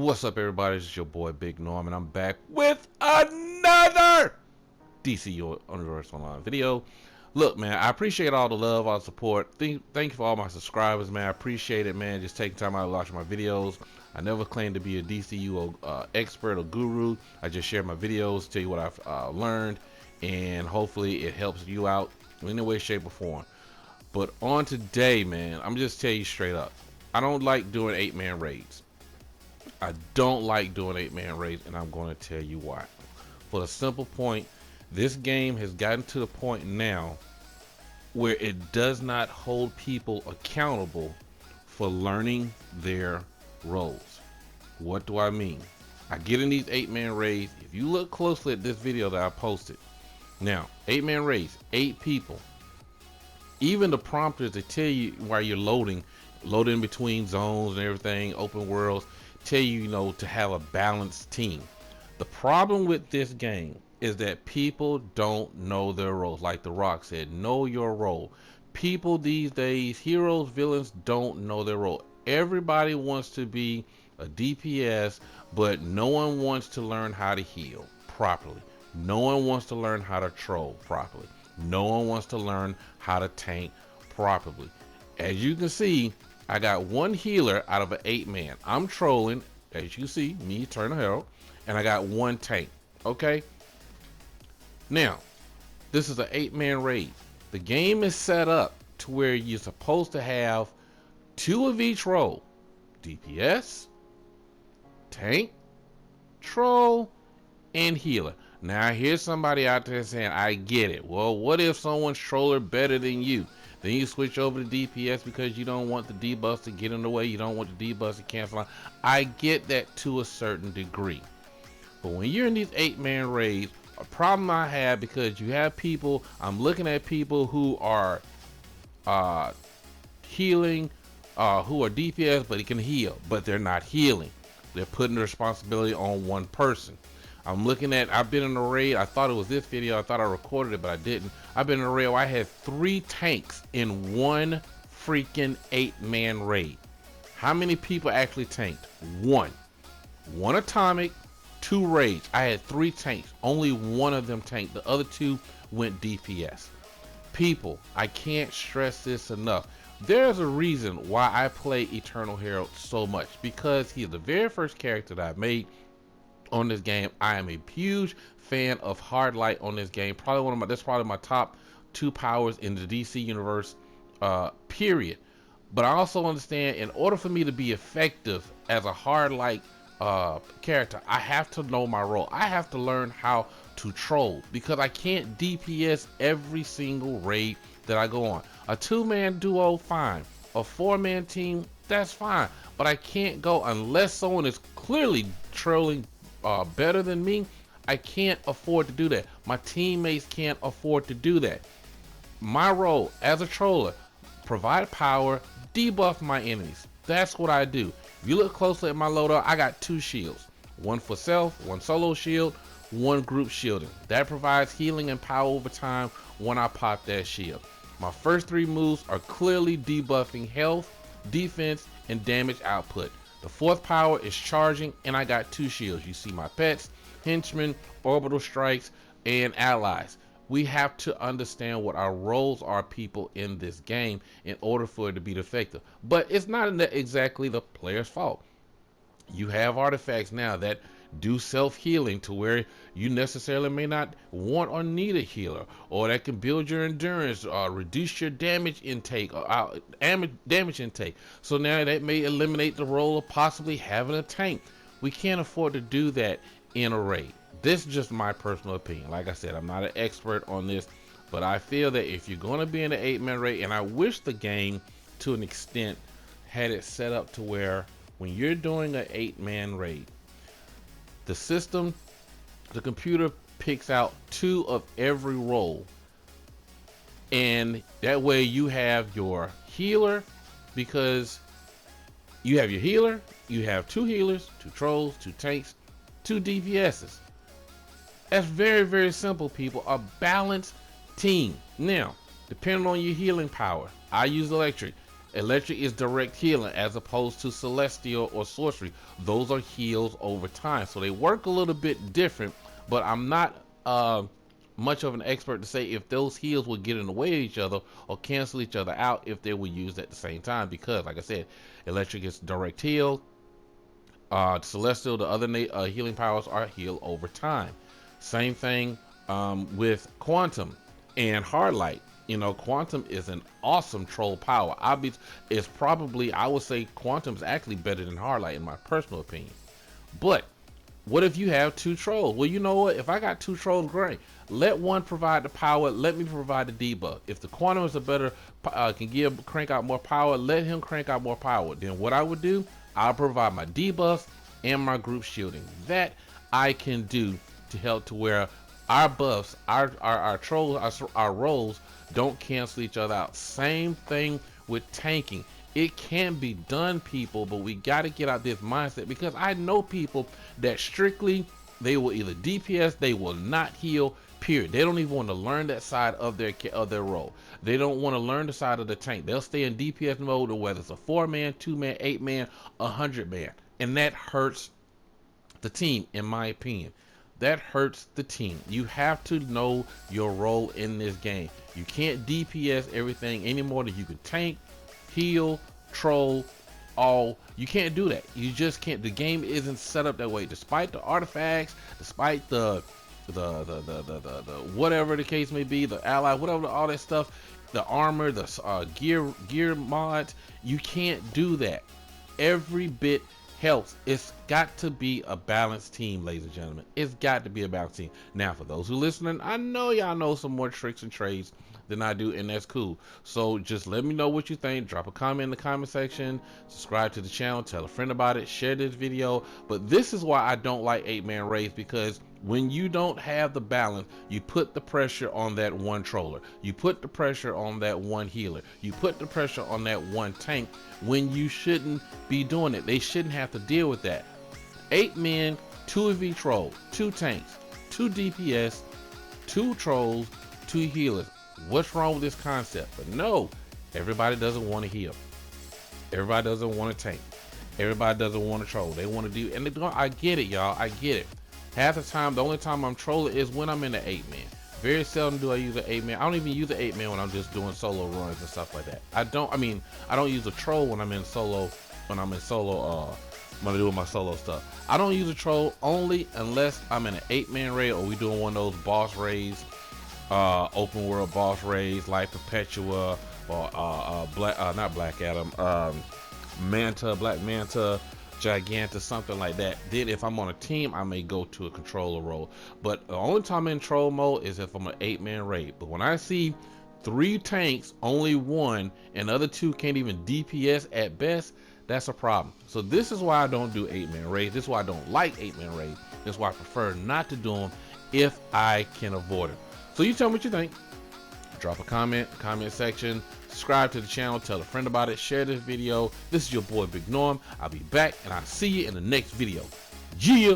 What's up, everybody? It's your boy Big Norm, and I'm back with another DC Universe Online video. Look, man, I appreciate all the love, all the support. Thank you for all my subscribers, man. I appreciate it, man. Just taking time out to watch my videos. I never claimed to be a DCU expert or guru. I just share my videos, tell you what I've learned, and hopefully it helps you out in any way, shape, or form. But on today, man, I'm just telling you straight up, I don't like doing 8-man raids. I don't like doing 8-man raids, and I'm going to tell you why. For the simple point, this game has gotten to the point now where it does not hold people accountable for learning their roles. What do I mean? I get in these 8-man raids. If you look closely at this video that I posted, now 8-man raids, 8 people. Even the prompters that tell you while you're loading between zones and everything, open worlds, tell you, to have a balanced team. The problem with this game is that people don't know their roles. Like The Rock said, know your role. People these days, heroes, villains, don't know their role. Everybody wants to be a DPS, but no one wants to learn how to heal properly. No one wants to learn how to troll properly. No one wants to learn how to tank properly. As you can see, I got one healer out of an 8-man. I'm trolling, as you see, me, Eternal Herald, and I got one tank. Okay? Now, this is an 8-man raid. The game is set up to where you're supposed to have 2 of each role. DPS, tank, troll, and healer. Now, here's somebody out there saying, I get it. Well, what if someone's troller better than you? Then you switch over to DPS because you don't want the debuffs to get in the way. You don't want the debuffs to cancel out. I get that to a certain degree. But when you're in these 8-man raids, a problem I have, because you have people, I'm looking at people who are healing, who are DPS, but he can heal, but they're not healing. They're putting the responsibility on one person. I'm looking at, I've been in a raid, I thought it was this video, I thought I recorded it, but I didn't. I've been in a raid where I had 3 tanks in one freaking 8-man raid. How many people actually tanked? 1. 1 atomic, 2 raids. I had 3 tanks. Only 1 of them tanked. The other 2 went DPS. People, I can't stress this enough. There's a reason why I play Eternal Herald so much, because he's the very first character that I made on this game. I am a huge fan of Hard Light on this game. That's probably my top 2 powers in the DC universe, period. But I also understand, in order for me to be effective as a Hard Light character, I have to know my role. I have to learn how to troll, because I can't DPS every single raid that I go on. A 2-man duo, fine. A 4-man team, that's fine. But I can't go unless someone is clearly trolling better than me. I can't afford to do that. My teammates can't afford to do that. My role as a troller, provide power, debuff my enemies. That's what I do. If you look closely at my loadout, I got 2 shields. 1 for self, 1 solo shield, 1 group shielding. That provides healing and power over time when I pop that shield. My first 3 moves are clearly debuffing health, defense, and damage output. The 4th power is charging, and I got 2 shields. You see my pets, henchmen, orbital strikes, and allies. We have to understand what our roles are, people, in this game in order for it to be effective. But it's not exactly the player's fault. You have artifacts now that do self-healing to where you necessarily may not want or need a healer, or that can build your endurance, reduce your damage intake, damage intake. So now that may eliminate the role of possibly having a tank. We can't afford to do that in a raid. This is just my personal opinion. Like I said, I'm not an expert on this, but I feel that if you're going to be in an 8-man raid, and I wish the game to an extent had it set up to where when you're doing an 8-man raid, the system, the computer picks out 2 of every role, and that way you have your healer, because you have your healer, you have 2 healers, 2 trolls, 2 tanks, 2 DPSs. That's very, very simple, people. A balanced team. Now, depending on your healing power, I use electric. Electric is direct healing as opposed to celestial or sorcery. Those are heals over time. So they work a little bit different, but I'm not much of an expert to say if those heals will get in the way of each other or cancel each other out if they were used at the same time, because like I said, electric is direct heal, celestial, the other healing powers are heal over time. Same thing with quantum and hard light. You know, quantum is an awesome troll power. It's probably, I would say quantum is actually better than hard light in my personal opinion. But what if you have two trolls? Well, you know what? If I got two trolls, great. Let one provide the power. Let me provide the debuff. If the quantum is a better, crank out more power, let him crank out more power. Then what I would do, I'll provide my debuffs and my group shielding. That I can do to help to where our buffs, our trolls, our rolls don't cancel each other out. Same thing with tanking. It can be done, people, but we got to get out this mindset, because I know people that strictly, they will either DPS, they will not heal, period. They don't even want to learn that side of their role. They don't want to learn the side of the tank. They'll stay in DPS mode, or whether it's a 4-man, 2-man, 8-man, 100-man. And that hurts the team, in my opinion. That hurts the team. You have to know your role in this game. You can't DPS everything any more than you can tank, heal, troll, all. You can't do that. You just can't. The game isn't set up that way. Despite the artifacts, despite the whatever the case may be, the ally, whatever, all that stuff, the armor, the gear mods, you can't do that. Every bit helps. It's got to be a balanced team, ladies and gentlemen. It's got to be a balanced team. Now, for those who listening, I know y'all know some more tricks and trades than I do, and that's cool. So just let me know what you think. Drop a comment in the comment section, subscribe to the channel, tell a friend about it, share this video. But this is why I don't like 8-man raids, because when you don't have the balance, you put the pressure on that one troller, you put the pressure on that one healer, you put the pressure on that one tank, when you shouldn't be doing it. They shouldn't have to deal with that. 8 men, 2 of each troll, 2 tanks, 2 DPS, 2 trolls, 2 healers. What's wrong with this concept? But no, everybody doesn't want to heal. Everybody doesn't want to tank. Everybody doesn't want to troll. They want to do, and I get it, y'all. I get it. Half the time, the only time I'm trolling is when I'm in the 8-man. Very seldom do I use an 8-man. I don't even use the 8-man when I'm just doing solo runs and stuff like that. I don't use a troll when I'm in solo, when I'm doing my solo stuff. I don't use a troll only unless I'm in an 8-man raid, or we doing one of those boss raids, open world boss raids like Perpetua, or not Black Adam, Black Manta, Giganta, something like that. Then if I'm on a team, I may go to a controller role. But the only time I'm in troll mode is if I'm an 8-man raid. But when I see 3 tanks, only 1, and the other 2 can't even DPS at best, that's a problem. So this is why I don't do 8-man raids. This is why I don't like 8-man raids. This is why I prefer not to do them if I can avoid them. So you tell me what you think. Drop a comment section, subscribe to the channel, tell a friend about it, share this video. This is your boy Big Norm. I'll be back, and I'll see you in the next video. Yeah.